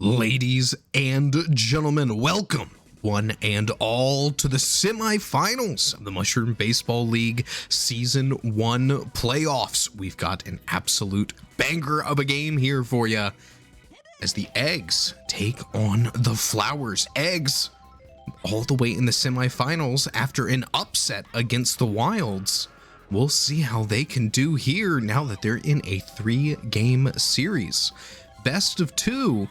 Ladies and gentlemen, welcome one and all to the semifinals of the Mushroom Baseball League Season 1 playoffs. We've got an absolute banger of a game here for you as the Eggs take on the Flowers. Eggs all the way in the semifinals after an upset against the Wilds. We'll see how they can do here now that they're in a 3-game series. Best of 2.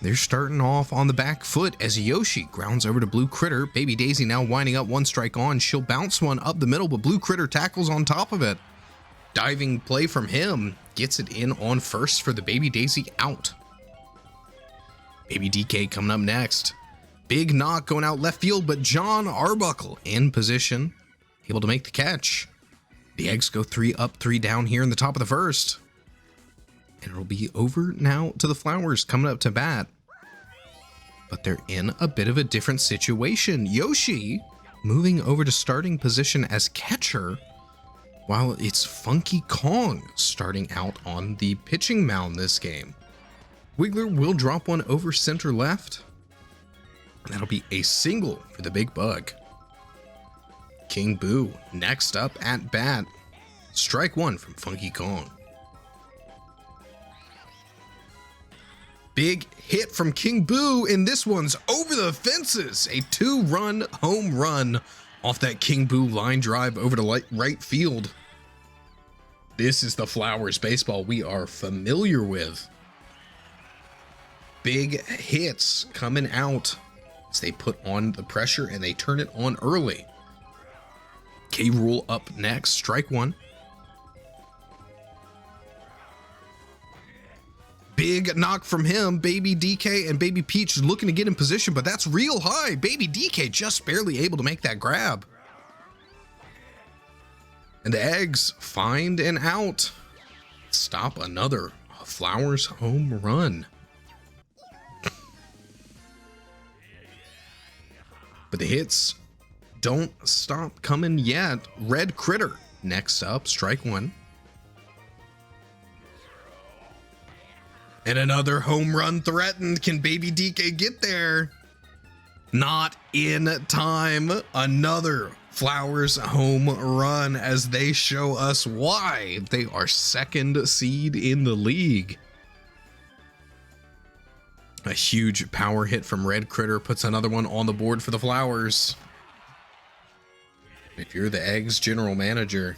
They're starting off on the back foot as YOSHI grounds over to Blue Critter. Baby Daisy now winding up, one strike on. She'll bounce one up the middle, but Blue Critter tackles on top of it. Diving play from him gets it in on first for the Baby Daisy out. Baby DK coming up next. Big knock going out left field, but John Arbuckle in position, able to make the catch. The Eggs go 3 up, 3 down here in the top of the first. And it'll be over now to the Flowers coming up to bat. But they're in a bit of a different situation. YOSHI moving over to starting position as catcher, while it's Funky Kong starting out on the pitching mound this game. Wiggler will drop one over center left. And that'll be a single for the big bug. King Boo next up at bat. Strike one from Funky Kong. Big hit from King Boo, and this one's over the fences. A 2-run home run off that King Boo line drive over to right field. This is the Flowers baseball we are familiar with. Big hits coming out as they put on the pressure and they turn it on early. K-Rule up next, strike one. Big knock from him. Baby DK and Baby Peach looking to get in position, but that's real high. Baby DK just barely able to make that grab. And the Eggs find an out. Stop another Flowers home run. But the hits don't stop coming yet. Red Critter next up, strike one. And another home run threatened. Can Baby DK get there? Not in time. Another Flowers home run as they show us why they are second seed in the league. A huge power hit from Red Critter puts another one on the board for the Flowers. If you're the Eggs general manager,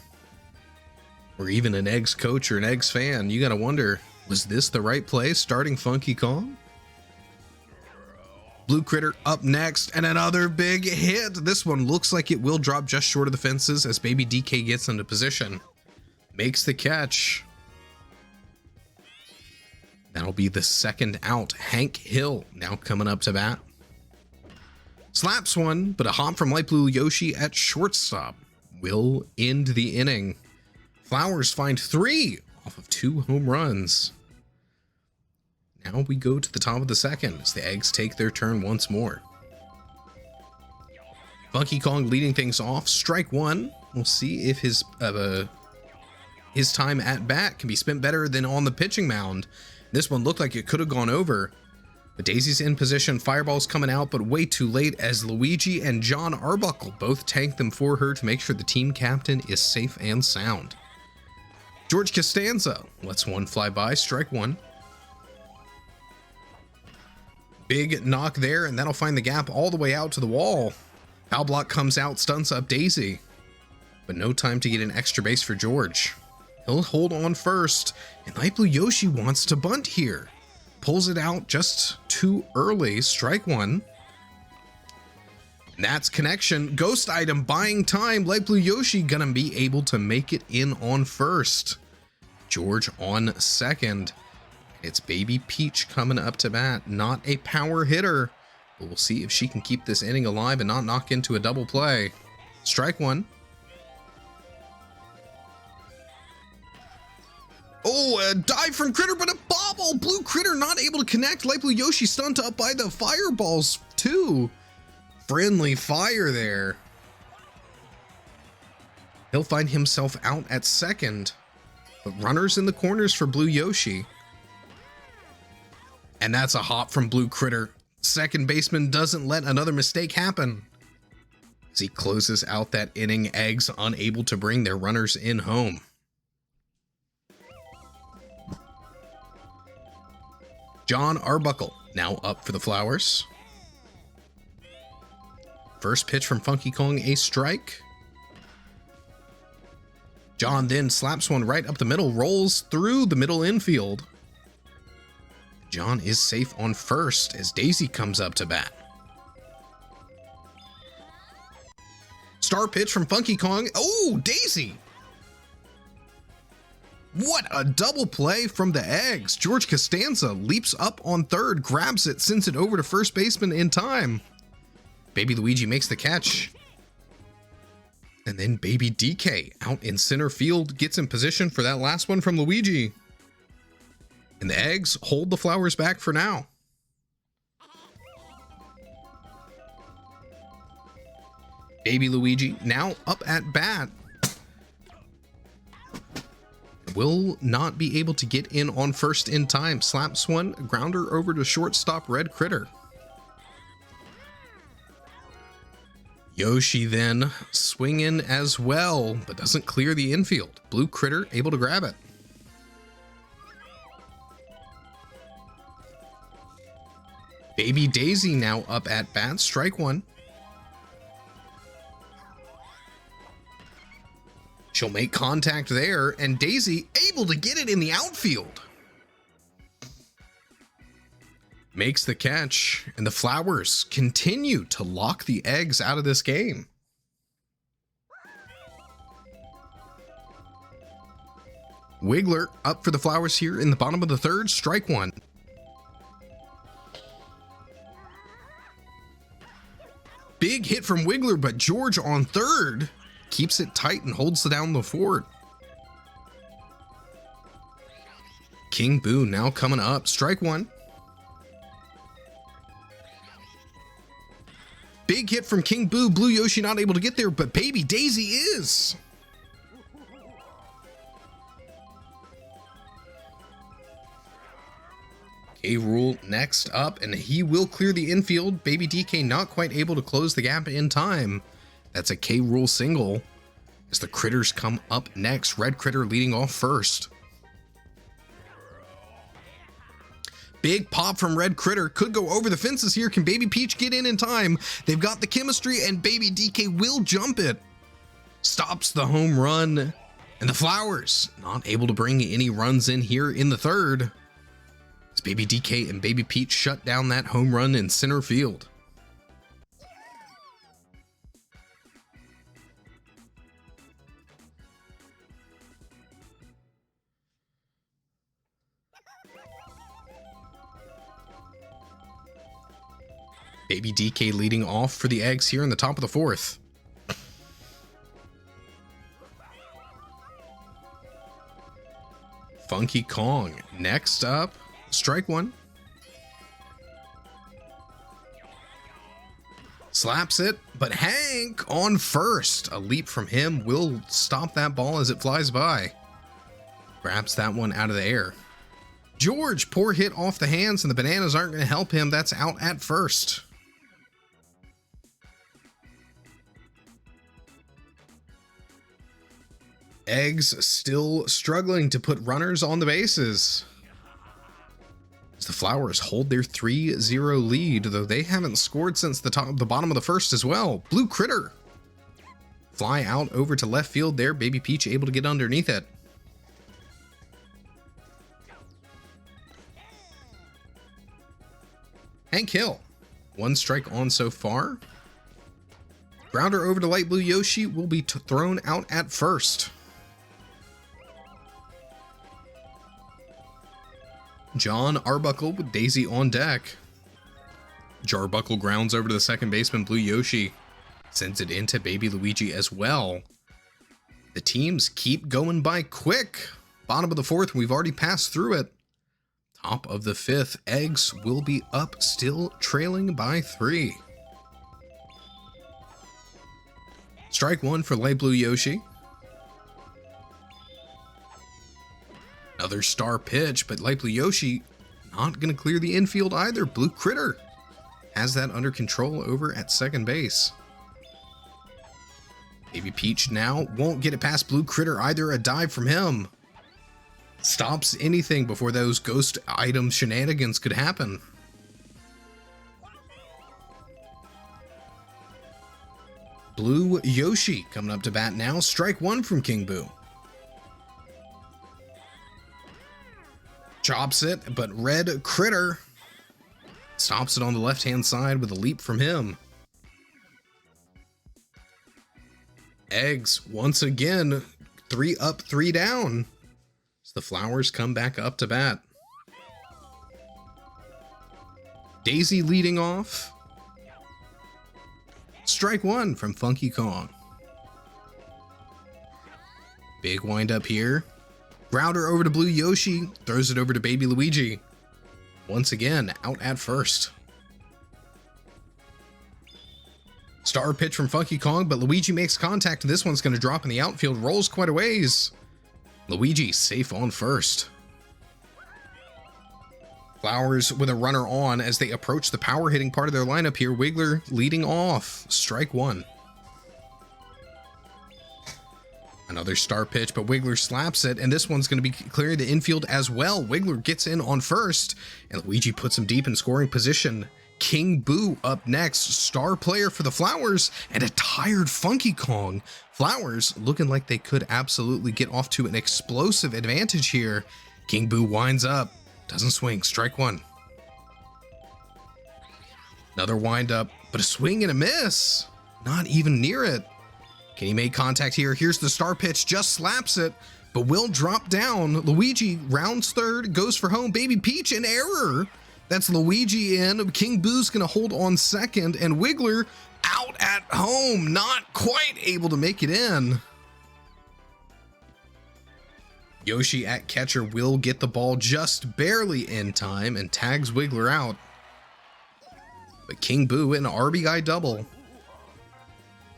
or even an Eggs coach or an Eggs fan, you gotta wonder, was this the right play, starting Funky Kong? Blue Critter up next, and another big hit. This one looks like it will drop just short of the fences as Baby DK gets into position. Makes the catch. That'll be the second out. Hank Hill now coming up to bat. Slaps one, but a hop from Light Blue YOSHI at shortstop will end the inning. Flowers find 3 off of 2 home runs. Now we go to the top of the second as the Eggs take their turn once more. Funky Kong leading things off, strike one. We'll see if his time at bat can be spent better than on the pitching mound. This one looked like it could have gone over, but Daisy's in position, fireball's coming out, but way too late as Luigi and John Arbuckle both tank them for her to make sure the team captain is safe and sound. George Costanza lets one fly by, strike one. Big knock there, and that'll find the gap all the way out to the wall. Foul block comes out, stunts up Daisy, but no time to get an extra base for George. He'll hold on first, and Light Blue YOSHI wants to bunt here. Pulls it out just too early, strike one. And that's connection. Ghost item buying time. Light Blue YOSHI gonna be able to make it in on first. George on second. It's Baby Peach coming up to bat. Not a power hitter, but we'll see if she can keep this inning alive and not knock into a double play. Strike one. Oh, a dive from Critter, but a bobble. Blue Critter not able to connect. Light Blue YOSHI stunned up by the fireballs too. Friendly fire there. He'll find himself out at second, but runners in the corners for Blue YOSHI. And that's a hop from Blue Critter. Second baseman doesn't let another mistake happen. As he closes out that inning, Eggs unable to bring their runners in home. John Arbuckle now up for the Flowers. First pitch from Funky Kong, a strike. John then slaps one right up the middle, rolls through the middle infield. John is safe on first as Daisy comes up to bat. Star pitch from Funky Kong. Oh, Daisy! What a double play from the Eggs. George Costanza leaps up on third, grabs it, sends it over to first baseman in time. Baby Luigi makes the catch. And then Baby DK out in center field gets in position for that last one from Luigi. And the Eggs hold the Flowers back for now. Baby Luigi now up at bat. Will not be able to get in on first in time. Slaps one, grounder over to shortstop Red Critter. Yoshi then swinging as well, but doesn't clear the infield. Blue Critter able to grab it. Baby Daisy now up at bat, strike one. She'll make contact there, and Daisy able to get it in the outfield. Makes the catch, and the Flowers continue to lock the Eggs out of this game. Wiggler up for the Flowers here in the bottom of the third, strike one. Big hit from Wiggler, but George on third keeps it tight and holds down the fort. King Boo now coming up, strike one. Big hit from King Boo. Blue Yoshi not able to get there, but Baby Daisy is. K-Rool next up, and he will clear the infield. Baby DK not quite able to close the gap in time. That's a K-Rool single. As the Critters come up next, Red Critter leading off first. Big pop from Red Critter, could go over the fences here. Can Baby Peach get in time? They've got the chemistry, and Baby DK will jump it. Stops the home run, and the Flowers not able to bring any runs in here in the third. As Baby DK and Baby Peach shut down that home run in center field. Baby DK leading off for the Eggs here in the top of the fourth. Funky Kong next up, strike one. Slaps it, but Hank on first. A leap from him will stop that ball as it flies by. Grabs that one out of the air. George, poor hit off the hands, and the Bananas aren't going to help him. That's out at first. Eggs still struggling to put runners on the bases. As the Flowers hold their 3-0 lead, though they haven't scored since the bottom of the first as well. Blue Critter fly out over to left field there. Baby Peach able to get underneath it. Hank Hill, one strike on so far. Grounder over to Light Blue Yoshi will be thrown out at first. John Arbuckle with Daisy on deck. Jarbuckle grounds over to the second baseman. Blue Yoshi sends it into Baby Luigi as well. The teams keep going by quick. Bottom of the fourth, we've already passed through it. Top of the fifth, Eggs will be up, still trailing by 3. Strike one for Light Blue Yoshi. Another star pitch, but Light Blue Yoshi not going to clear the infield either. Blue Critter has that under control over at second base. Baby Peach now won't get it past Blue Critter either. A dive from him stops anything before those ghost item shenanigans could happen. Blue Yoshi coming up to bat now. Strike one from King Boo. Chops it, but Red Critter stops it on the left-hand side with a leap from him. Eggs, once again, 3 up, 3 down. As the Flowers come back up to bat. Daisy leading off. Strike one from Funky Kong. Big wind up here. Grounder over to Blue Yoshi. Throws it over to Baby Luigi. Once again, out at first. Star pitch from Funky Kong, but Luigi makes contact. This one's going to drop in the outfield. Rolls quite a ways. Luigi safe on first. Flowers with a runner on as they approach the power hitting part of their lineup here. Wiggler leading off. Strike one. Another star pitch, but Wiggler slaps it, and this one's going to be clearing the infield as well. Wiggler gets in on first, and Luigi puts him deep in scoring position. King Boo up next, star player for the Flowers, and a tired Funky Kong. Flowers looking like they could absolutely get off to an explosive advantage here. King Boo winds up, doesn't swing, strike one. Another wind up, but a swing and a miss. Not even near it. Can he make contact here? Here's the star pitch, just slaps it, but will drop down. Luigi rounds third, goes for home. Baby Peach in error. That's Luigi in. King Boo's gonna hold on second, and Wiggler out at home, not quite able to make it in. Yoshi at catcher will get the ball just barely in time and tags Wiggler out. But King Boo in an RBI double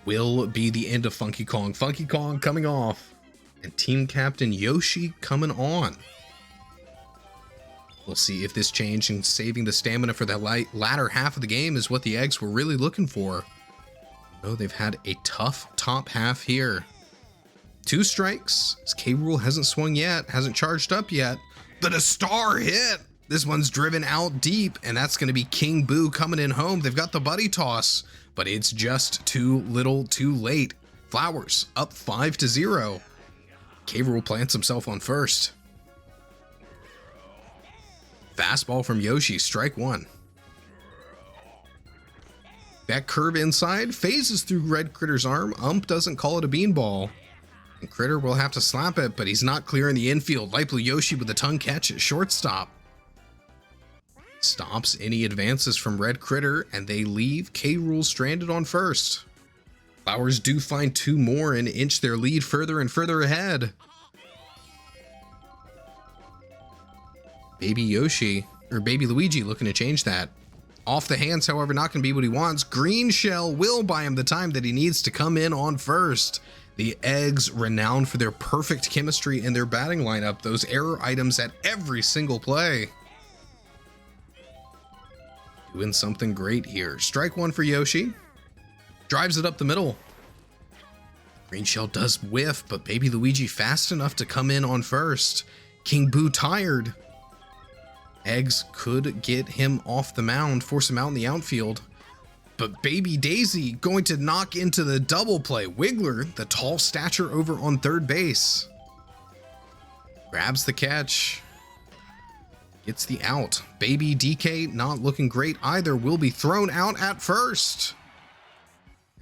will be the end of Funky Kong. Funky Kong coming off, and team captain Yoshi coming on. We'll see if this change in saving the stamina for the latter half of the game is what the Eggs were really looking for. Oh, they've had a tough top half here. 2 strikes. K. Rool hasn't swung yet, hasn't charged up yet, but a star hit. This one's driven out deep, and that's going to be King Boo coming in home. They've got the buddy toss, but it's just too little too late. Flowers up 5-0. K. Rool plants himself on first. Fastball from Yoshi, strike one. That curve inside phases through Red Critter's arm. Ump doesn't call it a beanball. And Critter will have to slap it, but he's not clearing the infield. Light Blue Yoshi with a tongue catch at shortstop. Stops any advances from Red Critter, and they leave K. Rool stranded on first. Flowers do find 2 more and inch their lead further and further ahead. Baby Yoshi, or Baby Luigi looking to change that. Off the hands, however, not going to be what he wants. Green Shell will buy him the time that he needs to come in on first. The Eggs, renowned for their perfect chemistry in their batting lineup. Those error items at every single play. Doing something great here. Strike one for Yoshi. Drives it up the middle. Green Shell does whiff, but Baby Luigi fast enough to come in on first. King Boo tired. Eggs could get him off the mound, force him out in the outfield. But Baby Daisy going to knock into the double play. Wiggler, the tall stature over on third base. Grabs the catch. Gets the out. Baby DK not looking great either. Will be thrown out at first.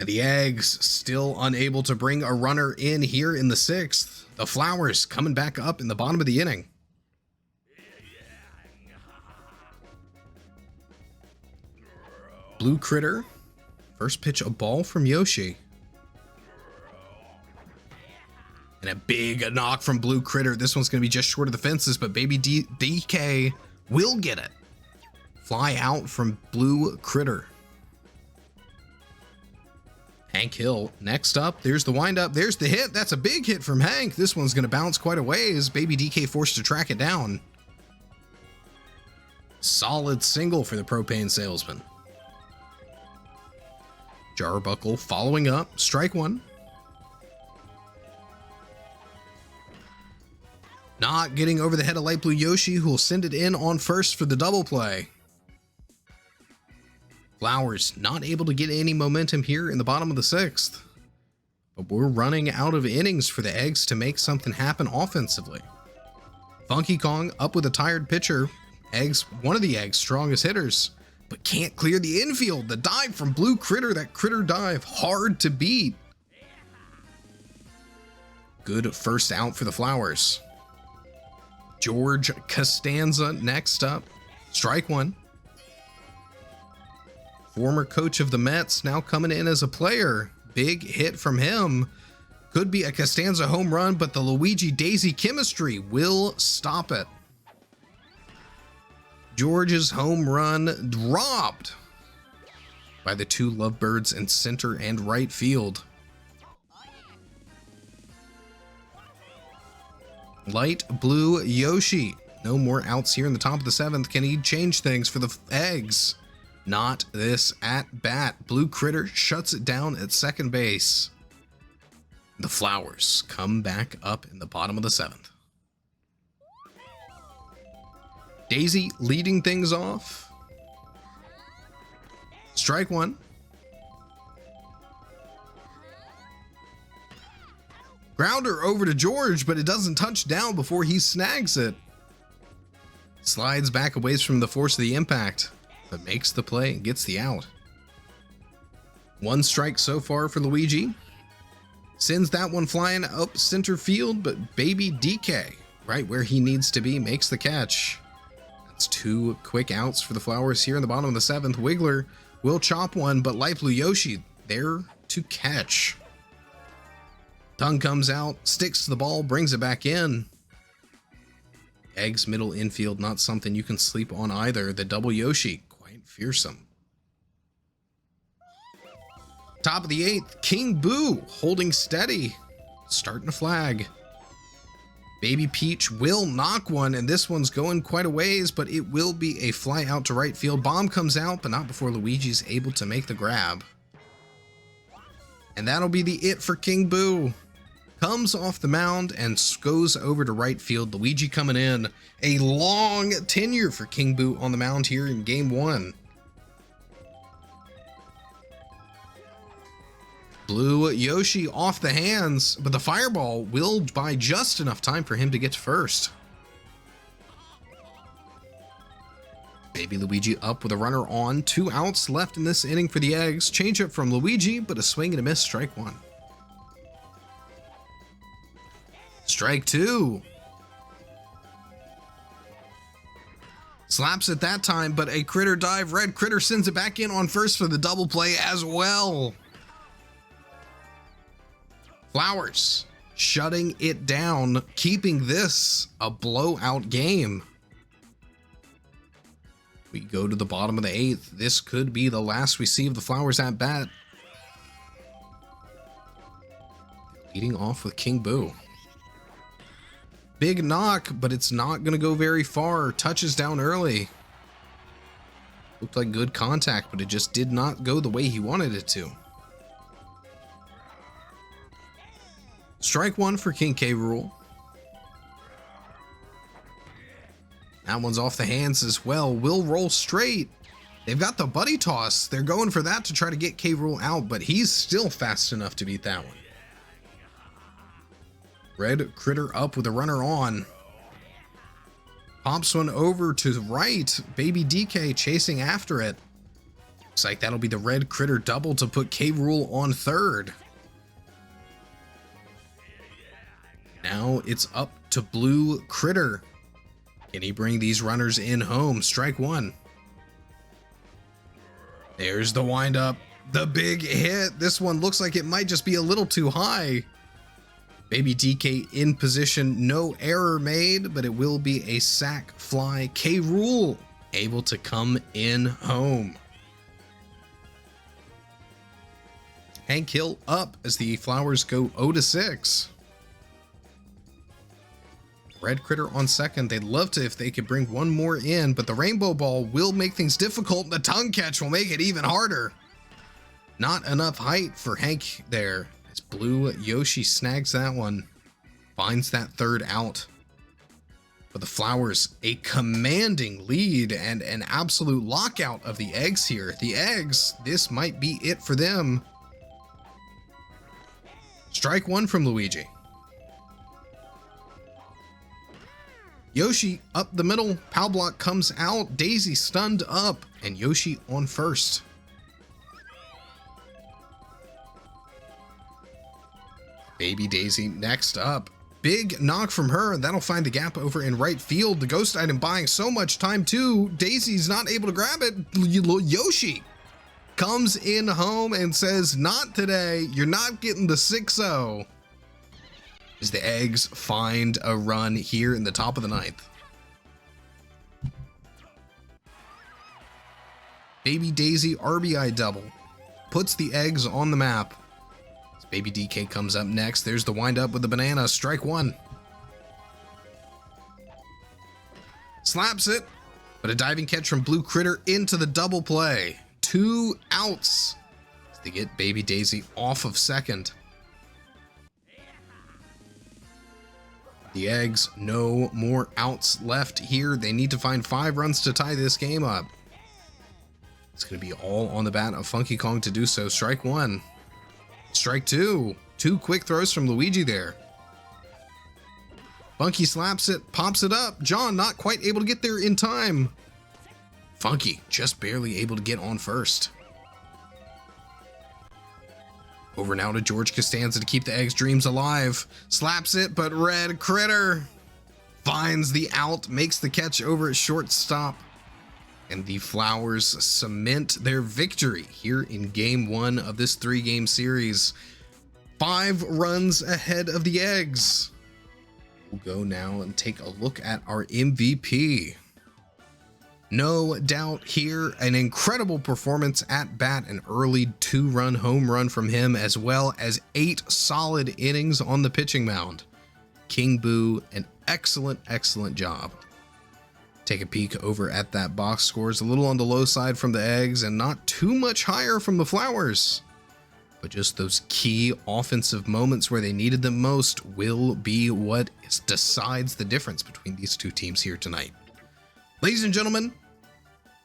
And the Eggs still unable to bring a runner in here in the 6th. The Flowers coming back up in the bottom of the inning. Blue Critter. First pitch, a ball from Yoshi. And a big knock from Blue Critter. This one's going to be just short of the fences, but Baby DK will get it. Fly out from Blue Critter. Hank Hill next up. There's the windup. There's the hit. That's a big hit from Hank. This one's going to bounce quite a ways. Baby DK forced to track it down. Solid single for the propane salesman. Jarbuckle following up. Strike one. Not getting over the head of light blue Yoshi, who will send it in on first for the double play. Flowers not able to get any momentum here in the bottom of the 6th. But we're running out of innings for the Eggs to make something happen offensively. Funky Kong up with a tired pitcher. Eggs, one of the Eggs' strongest hitters, but can't clear the infield. The dive from Blue Critter, that critter dive, hard to beat. Good first out for the Flowers. George Costanza next up. Strike one. Former coach of the Mets now coming in as a player. Big hit from him. Could be a Costanza home run, but the Luigi Daisy chemistry will stop it. George's home run dropped by the two Lovebirds in center and right field. Light blue Yoshi. No more outs here in the top of the 7th. Can he change things for the Eggs? Not this at bat. Blue Critter shuts it down at second base. The Flowers come back up in the bottom of the 7th. Daisy leading things off. Strike one. Grounder over to George, but it doesn't touch down before he snags it. Slides back a ways from the force of the impact, but makes the play and gets the out. One strike so far for Luigi. Sends that one flying up center field, but baby DK, right where he needs to be, makes the catch. That's two quick outs for the Flowers here in the bottom of the 7th. Wiggler will chop one, but light blue Yoshi there to catch. Tongue comes out, sticks to the ball, brings it back in. Eggs middle infield, not something you can sleep on either. The double Yoshi, quite fearsome. Top of the 8th, King Boo holding steady, starting to flag. Baby Peach will knock one, and this one's going quite a ways, but it will be a fly out to right field. Bomb comes out, but not before Luigi's able to make the grab. And that'll be the it for King Boo. Comes off the mound and goes over to right field. Luigi coming in. A long tenure for King Boo on the mound here in game 1. Blue Yoshi off the hands, but the fireball will buy just enough time for him to get to first. Baby Luigi up with a runner on. 2 outs left in this inning for the Eggs. Change up from Luigi, but a swing and a miss. Strike one. Strike two. Slaps it that time, but a critter dive. Red Critter sends it back in on first for the double play as well. Flowers shutting it down, keeping this a blowout game. We go to the bottom of the 8th. This could be the last we see of the Flowers at bat. Leading off with King Boo. Big knock, but it's not going to go very far. Touches down early. Looked like good contact, but it just did not go the way he wanted it to. Strike one for King K. Rool. That one's off the hands as well. Will roll straight. They've got the buddy toss. They're going for that to try to get K. Rool out, but he's still fast enough to beat that one. Red Critter up with a runner on. Pops one over to the right. Baby DK chasing after it. Looks like that'll be the Red Critter double to put K. Rool on third. Now it's up to Blue Critter. Can he bring these runners in home? Strike one. There's the windup. The big hit. This one looks like it might just be a little too high. Baby DK in position. No error made, but it will be a sac fly. K. Rool able to come in home. Hank Hill up as the Flowers go 0-6. Red critter on second. They'd love to if they could bring one more in, but the rainbow ball will make things difficult. The tongue catch will make it even harder. Not enough height for Hank there. As blue Yoshi snags that one. Finds that third out. But the Flowers, a commanding lead and an absolute lockout of the eggs here. The eggs, this might be it for them. Strike one from Luigi. Yoshi up the middle. Pow block comes out. Daisy stunned up. And Yoshi on first. Baby Daisy next up. Big knock from her. That'll find the gap over in right field. The ghost item buying so much time too. Daisy's not able to grab it. Yoshi comes in home and says, not today. You're not getting the 6-0. As the eggs find a run here in the top of the ninth. Baby Daisy RBI double. Puts the eggs on the map. As Baby DK comes up next. There's the wind up with the banana. Strike one. Slaps it. But a diving catch from Blue Critter into the double play. 2 outs. As they get Baby Daisy off of second. The eggs, no more outs left here. They need to find 5 runs to tie this game up. It's going to be all on the bat of Funky Kong to do so. Strike one. Strike two. 2 quick throws from Luigi there. Funky slaps it, pops it up. John not quite able to get there in time. Funky just barely able to get on first. Over now to George Costanza to keep the eggs' dreams alive. Slaps it, but Red Critter finds the out, makes the catch over at shortstop. And the Flowers cement their victory here in game 1 of this 3-game series. 5 runs ahead of the eggs. We'll go now and take a look at our MVP. No doubt here, an incredible performance at bat, an early 2-run home run from him, as well as 8 solid innings on the pitching mound. King Boo, an excellent job. Take a peek over at that box scores, a little on the low side from the eggs and not too much higher from the Flowers. But just those key offensive moments where they needed them most will be what decides the difference between these two teams here tonight. Ladies and gentlemen,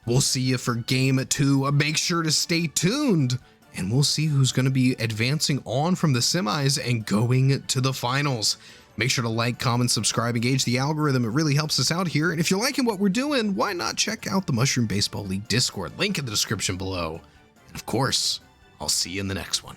we'll see you for game 2. Make sure to stay tuned, and we'll see who's going to be advancing on from the semis and going to the finals. Make sure to like, comment, subscribe, engage the algorithm. It really helps us out here. And if you're liking what we're doing, why not check out the Mushroom Baseball League Discord? Link in the description below. And of course, I'll see you in the next one.